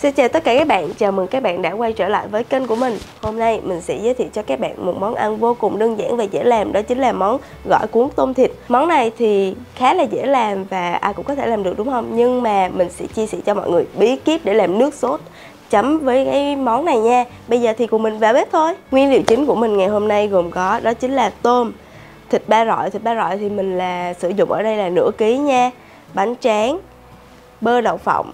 Xin chào tất cả các bạn, chào mừng các bạn đã quay trở lại với kênh của mình. Hôm nay mình sẽ giới thiệu cho các bạn một món ăn vô cùng đơn giản và dễ làm, đó chính là món gỏi cuốn tôm thịt. Món này thì khá là dễ làm và ai cũng có thể làm được đúng không? Nhưng mà mình sẽ chia sẻ cho mọi người bí kíp để làm nước sốt chấm với cái món này nha. Bây giờ thì cùng mình vào bếp thôi. Nguyên liệu chính của mình ngày hôm nay gồm có đó chính là tôm, thịt ba rọi. Thịt ba rọi thì mình sử dụng ở đây là nửa ký nha. Bánh tráng, bơ đậu phộng,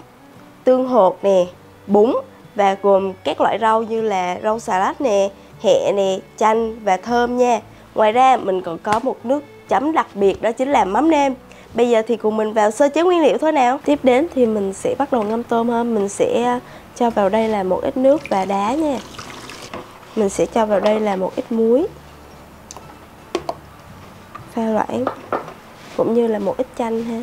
tương hột nè, bún và gồm các loại rau như là rau xà lách nè, hẹ nè, chanh và thơm nha. Ngoài ra mình còn có một nước chấm đặc biệt, đó chính là mắm nêm. Bây giờ thì cùng mình vào sơ chế nguyên liệu thôi nào. Tiếp đến thì mình sẽ bắt đầu ngâm tôm hơn. Mình sẽ cho vào đây là một ít nước và đá nha. Mình sẽ cho vào đây là một ít muối pha loãng, cũng như là một ít chanh ha.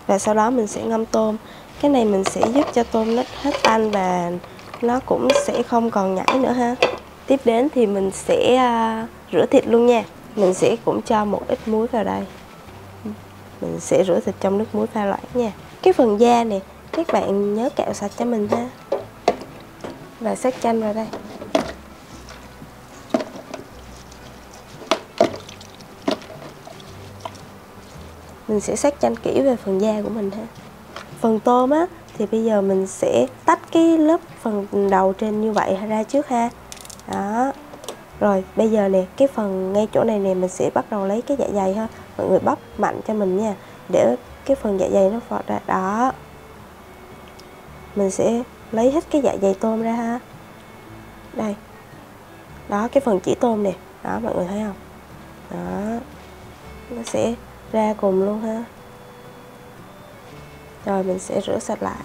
Và sau đó mình sẽ ngâm tôm. Cái này mình sẽ giúp cho tôm nó hết tanh và nó cũng sẽ không còn nhảy nữa ha. Tiếp đến thì mình sẽ rửa thịt luôn nha. Mình sẽ cũng cho một ít muối vào đây. Mình sẽ rửa thịt trong nước muối pha loãng nha. Cái phần da này các bạn nhớ cạo sạch cho mình ha. Và xắt chanh vào đây. Mình sẽ xắt chanh kỹ về phần da của mình ha. Phần tôm á thì bây giờ mình sẽ tách cái lớp phần đầu trên như vậy ra trước ha. Đó. Rồi bây giờ nè, cái phần ngay chỗ này nè mình sẽ bắt đầu lấy cái dạ dày ha. Mọi người bóp mạnh cho mình nha, để cái phần dạ dày nó phọt ra. Đó. Mình sẽ lấy hết cái dạ dày tôm ra ha. Đây. Đó, cái phần chỉ tôm nè. Đó, mọi người thấy không? Đó. Nó sẽ ra cùng luôn ha. Rồi mình sẽ rửa sạch lại.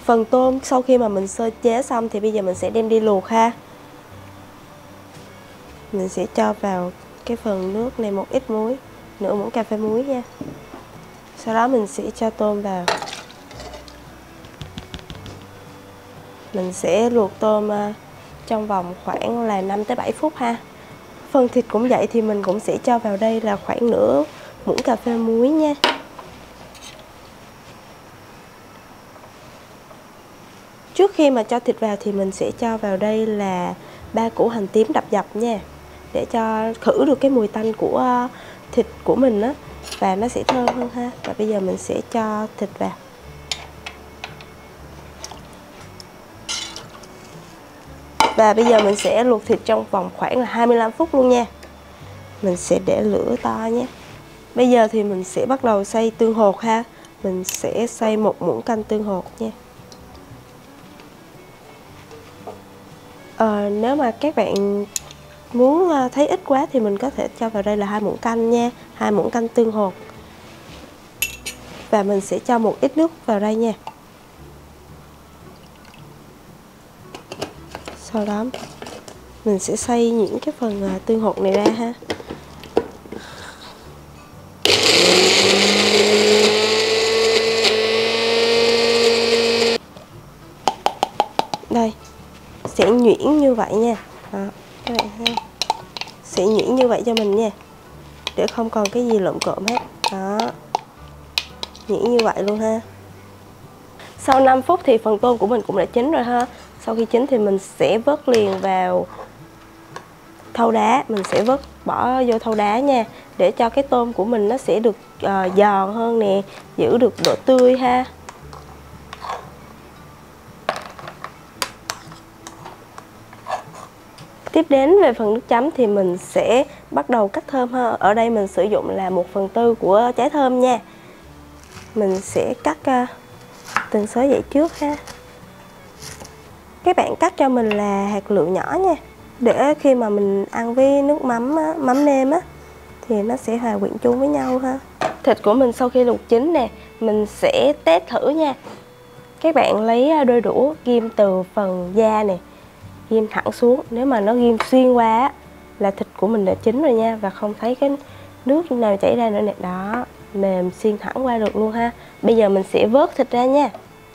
Phần tôm sau khi mà mình sơ chế xong thì bây giờ mình sẽ đem đi luộc ha. Mình sẽ cho vào cái phần nước này một ít muối, nửa muỗng cà phê muối nha. Sau đó mình sẽ cho tôm vào. Mình sẽ luộc tôm trong vòng khoảng là 5 tới 7 phút ha. Phần thịt cũng vậy thì mình cũng sẽ cho vào đây là khoảng nửa muỗng cà phê muối nha. Trước khi mà cho thịt vào thì mình sẽ cho vào đây là 3 củ hành tím đập dập nha, để cho khử được cái mùi tanh của thịt của mình á, và nó sẽ thơm hơn ha. Và bây giờ mình sẽ cho thịt vào. Và bây giờ mình sẽ luộc thịt trong vòng khoảng là 25 phút luôn nha. Mình sẽ để lửa to nhé. Bây giờ thì mình sẽ bắt đầu xay tương hột ha. Mình sẽ xay một muỗng canh tương hột nha. Nếu mà các bạn muốn thấy ít quá thì mình có thể cho vào đây là 2 muỗng canh nha, 2 muỗng canh tương hột. Và mình sẽ cho một ít nước vào đây nha. Sau đó mình sẽ xay những cái phần tương hột này ra ha. Đây, sẽ nhuyễn như vậy nha. Đó, các bạn thấy không? Sẽ nhuyễn như vậy cho mình nha, để không còn cái gì lộn cộm hết. Đó, nhuyễn như vậy luôn ha. Sau 5 phút thì phần tôm của mình cũng đã chín rồi ha. Sau khi chín thì mình sẽ vớt liền vào thau đá. Mình sẽ bỏ vô thau đá nha, để cho cái tôm của mình nó sẽ được giòn hơn nè, giữ được độ tươi ha. Tiếp đến về phần nước chấm thì mình sẽ bắt đầu cắt thơm ha. Ở đây mình sử dụng là 1/4 của trái thơm nha. Mình sẽ cắt từng sới vậy trước ha. Các bạn cắt cho mình là hạt lựu nhỏ nha, để khi mà mình ăn với nước mắm mắm nêm á thì nó sẽ hòa quyện chung với nhau ha. Thịt của mình sau khi luộc chín nè, mình sẽ test thử nha. Các bạn lấy đôi đũa ghim từ phần da nè, ghim thẳng xuống. Nếu mà nó ghim xuyên qua á, là thịt của mình đã chín rồi nha, và không thấy cái nước nào chảy ra nữa nè. Đó, mềm xuyên thẳng qua được luôn ha. Bây giờ mình sẽ vớt thịt ra nha.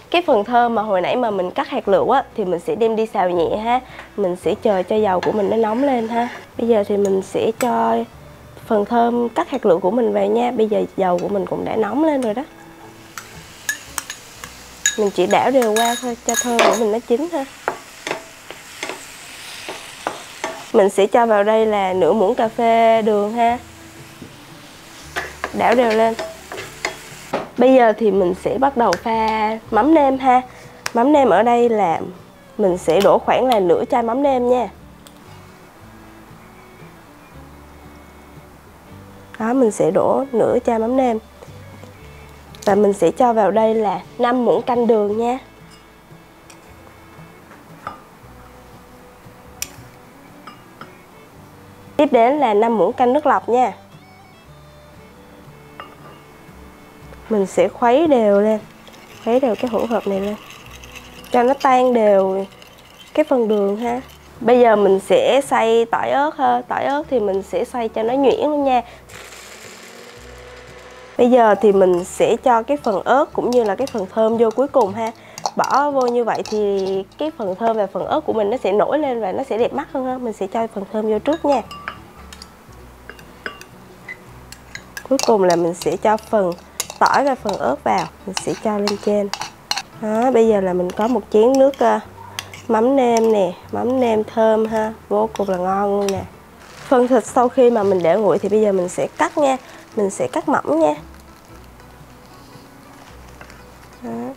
Cái phần thơm mà hồi nãy mà mình cắt hạt lựu á thì mình sẽ đem đi xào nhẹ ha. Mình sẽ chờ cho dầu của mình nó nóng lên ha. Bây giờ thì mình sẽ cho phần thơm cắt hạt lựu của mình vào nha. Bây giờ dầu của mình cũng đã nóng lên rồi đó. Mình chỉ đảo đều qua thôi cho thơm của mình nó chín ha. Mình sẽ cho vào đây là nửa muỗng cà phê đường ha. Đảo đều lên. Bây giờ thì mình sẽ bắt đầu pha mắm nêm ha. Mắm nêm ở đây là mình sẽ đổ khoảng là nửa chai mắm nêm nha. Đó, mình sẽ đổ nửa chai mắm nêm. Và mình sẽ cho vào đây là 5 muỗng canh đường nha. Tiếp đến là 5 muỗng canh nước lọc nha. Mình sẽ khuấy đều lên, khuấy đều cái hỗn hợp này lên cho nó tan đều cái phần đường ha. Bây giờ mình sẽ xay tỏi ớt ha. Tỏi ớt thì mình sẽ xay cho nó nhuyễn luôn nha. Bây giờ thì mình sẽ cho cái phần ớt cũng như là cái phần thơm vô cuối cùng ha. Bỏ vô như vậy thì cái phần thơm và phần ớt của mình nó sẽ nổi lên và nó sẽ đẹp mắt hơn ha. Mình sẽ cho phần thơm vô trước nha. Cuối cùng là mình sẽ cho phần tỏi và phần ớt vào, mình sẽ cho lên trên. Đó, bây giờ là mình có một chén nước mắm nêm nè, mắm nêm thơm ha, vô cùng là ngon luôn nè. Phần thịt sau khi mà mình để nguội thì bây giờ mình sẽ cắt nha, mình sẽ cắt mỏng nha. Đó.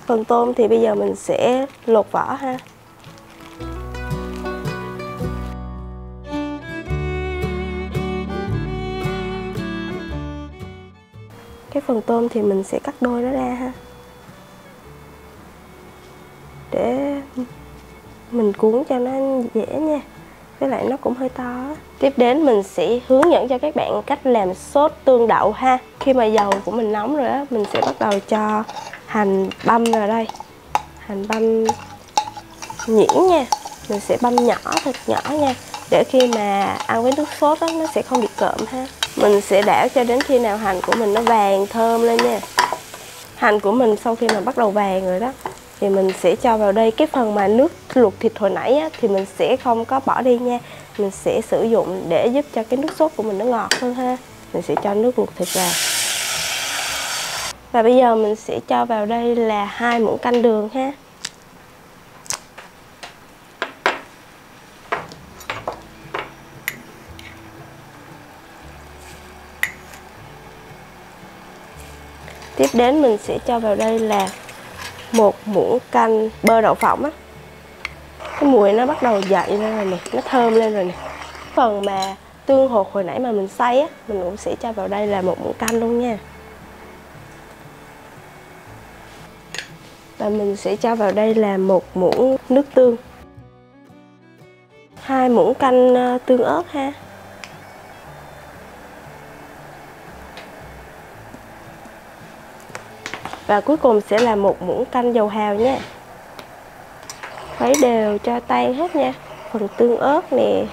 Phần tôm thì bây giờ mình sẽ lột vỏ ha. Cái phần tôm thì mình sẽ cắt đôi nó ra ha, để mình cuốn cho nó dễ nha. Với lại nó cũng hơi to. Tiếp đến mình sẽ hướng dẫn cho các bạn cách làm sốt tương đậu ha. Khi mà dầu của mình nóng rồi á, mình sẽ bắt đầu cho hành băm vào đây. Hành băm nhuyễn nha. Mình sẽ băm nhỏ thật nhỏ nha, để khi mà ăn với nước sốt á, nó sẽ không bị cộm ha. Mình sẽ đảo cho đến khi nào hành của mình nó vàng thơm lên nha. Hành của mình sau khi mà bắt đầu vàng rồi đó thì mình sẽ cho vào đây cái phần mà nước luộc thịt hồi nãy á, thì mình sẽ không có bỏ đi nha. Mình sẽ sử dụng để giúp cho cái nước sốt của mình nó ngọt hơn ha. Mình sẽ cho nước luộc thịt vào. Và bây giờ mình sẽ cho vào đây là 2 muỗng canh đường ha. Tiếp đến mình sẽ cho vào đây là 1 muỗng canh bơ đậu phộng á. Cái mùi nó bắt đầu dậy lên rồi nè, nó thơm lên rồi nè. Phần mà tương hột hồi nãy mà mình xay á, mình cũng sẽ cho vào đây là 1 muỗng canh luôn nha. Và mình sẽ cho vào đây là 1 muỗng nước tương, 2 muỗng canh tương ớt ha. Và cuối cùng sẽ là 1 muỗng canh dầu hào nha. Khuấy đều cho tan hết nha. Phần tương ớt nè,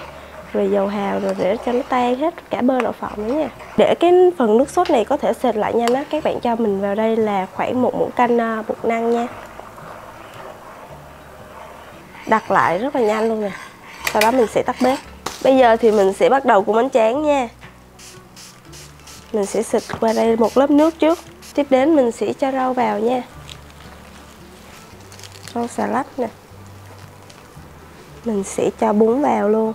rồi dầu hào, rồi để cho nó tan hết cả bơ đậu phộng nữa nha. Để cái phần nước sốt này có thể sệt lại nhanh á, các bạn cho mình vào đây là khoảng 1 muỗng canh bột năng nha. Đặt lại rất là nhanh luôn nè. Sau đó mình sẽ tắt bếp. Bây giờ thì mình sẽ bắt đầu cuốn bánh tráng nha. Mình sẽ xịt qua đây một lớp nước trước. Tiếp đến mình sẽ cho rau vào nha. Rau xà lách nè. Mình sẽ cho bún vào luôn.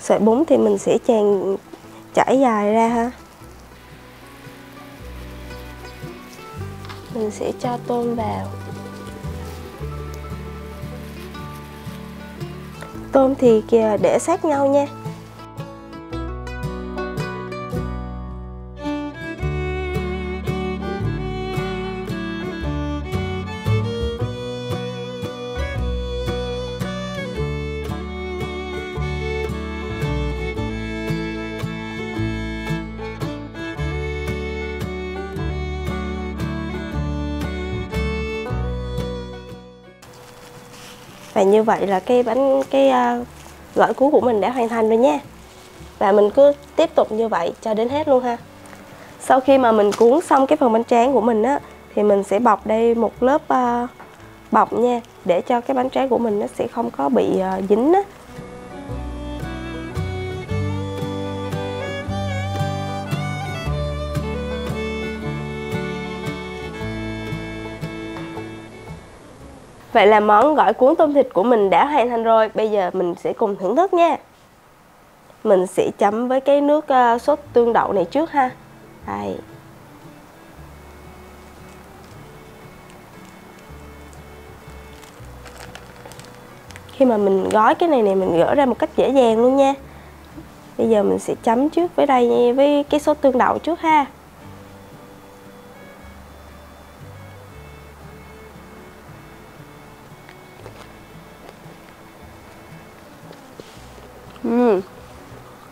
Sợi bún thì mình sẽ trải dài ra ha. Mình sẽ cho tôm vào. Tôm thì để sát nhau nha. Và như vậy là gỏi cuốn của mình đã hoàn thành rồi nha. Và mình cứ tiếp tục như vậy cho đến hết luôn ha. Sau khi mà mình cuốn xong cái phần bánh tráng của mình á, thì mình sẽ bọc đây một lớp bọc nha, để cho cái bánh tráng của mình nó sẽ không có bị dính á. Vậy là món gỏi cuốn tôm thịt của mình đã hoàn thành rồi. Bây giờ mình sẽ cùng thưởng thức nha. Mình sẽ chấm với cái nước sốt tương đậu này trước ha. Đây. Khi mà mình gói cái này mình gỡ ra một cách dễ dàng luôn nha. Bây giờ mình sẽ chấm trước với đây với cái sốt tương đậu trước ha.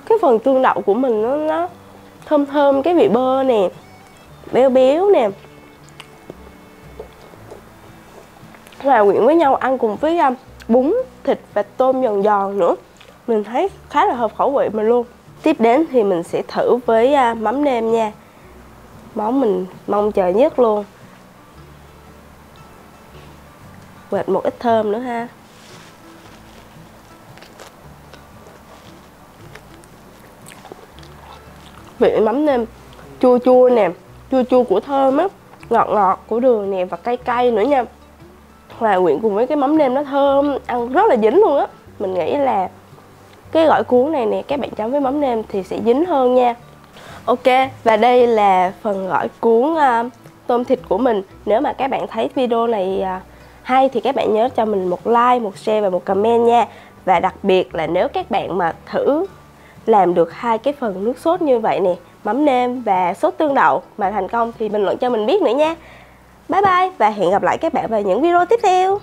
Cái phần tương đậu của mình nó thơm thơm cái vị bơ nè, béo béo nè, hòa quyện với nhau ăn cùng với bún, thịt và tôm giòn giòn nữa. Mình thấy khá là hợp khẩu vị mình luôn. Tiếp đến thì mình sẽ thử với mắm nêm nha. Món mình mong chờ nhất luôn. Quệt một ít thơm nữa ha. Vị mắm nêm chua chua nè, chua chua của thơm á, ngọt ngọt của đường nè và cay cay nữa nha. Hòa quyện cùng với cái mắm nêm nó thơm, ăn rất là dính luôn á. Mình nghĩ là cái gỏi cuốn này nè, các bạn chấm với mắm nêm thì sẽ dính hơn nha. Ok, và đây là phần gỏi cuốn tôm thịt của mình. Nếu mà các bạn thấy video này hay thì các bạn nhớ cho mình một like, một share và một comment nha. Và đặc biệt là nếu các bạn mà thử làm được hai cái phần nước sốt như vậy nè, mắm nêm và sốt tương đậu mà thành công thì bình luận cho mình biết nữa nha. Bye bye và hẹn gặp lại các bạn vào những video tiếp theo.